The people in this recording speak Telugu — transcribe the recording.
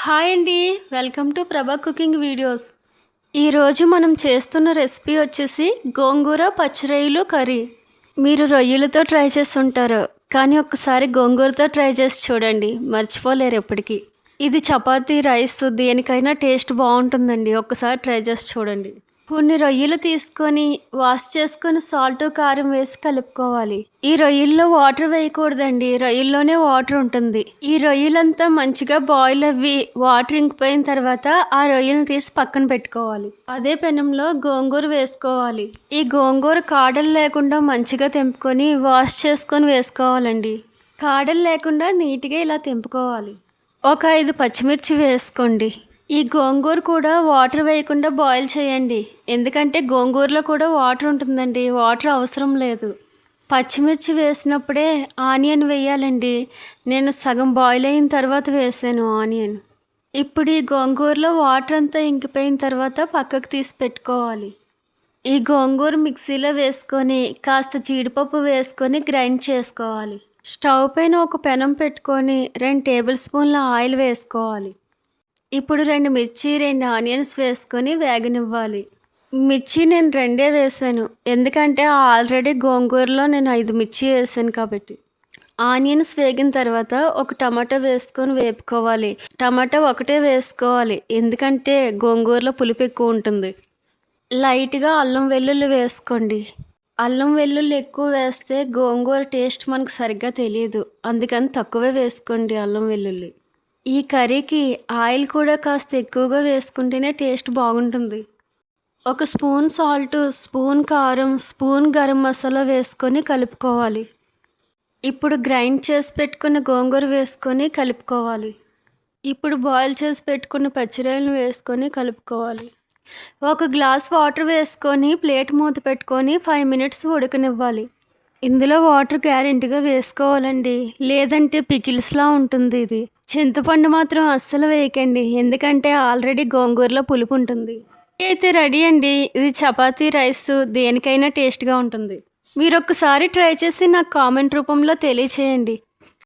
హాయ్ అండి. వెల్కమ్ టు ప్రభా కుకింగ్ వీడియోస్. ఈరోజు మనం చేస్తున్న రెసిపీ వచ్చేసి గోంగూర పచ్చిరొయ్యలు కర్రీ. మీరు రొయ్యలతో ట్రై చేస్తుంటారు, కానీ ఒక్కసారి గోంగూరతో ట్రై చేసి చూడండి, మర్చిపోలేరు ఎప్పటికీ. ఇది చపాతీ రైస్ దేనికైనా టేస్ట్ బాగుంటుందండి. ఒక్కసారి ట్రై చేసి చూడండి. కొన్ని రొయ్యలు తీసుకొని వాష్ చేసుకొని సాల్ట్ కారం వేసి కలుపుకోవాలి. ఈ రొయ్యల్లో వాటర్ వేయకూడదండి, రొయ్యల్లోనే వాటర్ ఉంటుంది. ఈ రొయ్యలంతా మంచిగా బాయిల్ అవ్వి వాటర్ ఇంకిపోయిన తర్వాత ఆ రొయ్యలను తీసి పక్కన పెట్టుకోవాలి. అదే పెనంలో గోంగూర వేసుకోవాలి. ఈ గోంగూర కాడలు లేకుండా మంచిగా తెంపుకొని వాష్ చేసుకొని వేసుకోవాలండి. కాడలు లేకుండా నీట్గా ఇలా తెంపుకోవాలి. ఒక 5 పచ్చిమిర్చి వేసుకోండి. ఈ గోంగూర కూడా వాటర్ వేయకుండా బాయిల్ చేయండి, ఎందుకంటే గోంగూరలో కూడా వాటర్ ఉంటుందండి, వాటర్ అవసరం లేదు. పచ్చిమిర్చి వేసినప్పుడే ఆనియన్ వేయాలండి. నేను సగం బాయిల్ అయిన తర్వాత వేసాను ఆనియన్. ఇప్పుడు ఈ గోంగూరలో వాటర్ అంతా ఇంకిపోయిన తర్వాత పక్కకు తీసి పెట్టుకోవాలి. ఈ గోంగూర మిక్సీలో వేసుకొని కాస్త జీడిపప్పు వేసుకొని గ్రైండ్ చేసుకోవాలి. స్టవ్ పైన ఒక పెనం పెట్టుకొని 2 టేబుల్ స్పూన్ల ఆయిల్ వేసుకోవాలి. ఇప్పుడు 2 మిర్చి 2 ఆనియన్స్ వేసుకొని వేగనివ్వాలి. మిర్చి నేను 2 వేసాను, ఎందుకంటే ఆల్రెడీ గోంగూరలో నేను 5 మిర్చి వేసాను కాబట్టి. ఆనియన్స్ వేగిన తర్వాత ఒక టమాటా వేసుకొని వేపుకోవాలి. టమాటా ఒకటే వేసుకోవాలి, ఎందుకంటే గోంగూరలో పులుపు ఎక్కువ ఉంటుంది. లైట్గా అల్లం వెల్లుల్లి వేసుకోండి. అల్లం వెల్లుల్లి ఎక్కువ వేస్తే గోంగూర టేస్ట్ మనకు సరిగ్గా తెలియదు, అందుకని తక్కువే వేసుకోండి అల్లం వెల్లుల్లి. ఈ కర్రీకి ఆయిల్ కూడా కాస్త ఎక్కువగా వేసుకుంటేనే టేస్ట్ బాగుంటుంది. 1 స్పూన్ సాల్ట్, స్పూన్ కారం, స్పూన్ గరం మసాలా వేసుకొని కలుపుకోవాలి. ఇప్పుడు గ్రైండ్ చేసి పెట్టుకున్న గోంగూర వేసుకొని కలుపుకోవాలి. ఇప్పుడు బాయిల్ చేసి పెట్టుకున్న పచ్చిరొయ్యలను వేసుకొని కలుపుకోవాలి. 1 గ్లాస్ వాటర్ వేసుకొని ప్లేట్ మూత పెట్టుకొని 5 మినిట్స్ ఉడకనివ్వాలి. ఇందులో వాటర్ గ్యారెంటీగా వేసుకోవాలండి, లేదంటే పికిల్స్లా ఉంటుంది ఇది. చింతపండు మాత్రం అస్సలు వేయకండి, ఎందుకంటే ఆల్రెడీ గోంగూరలో పులుపు ఉంటుంది. అయితే రెడీ అండి. ఇది చపాతీ రైస్ దేనికైనా టేస్ట్గా ఉంటుంది. మీరు ఒక్కసారి ట్రై చేసి నాకు కామెంట్ రూపంలో తెలియచేయండి.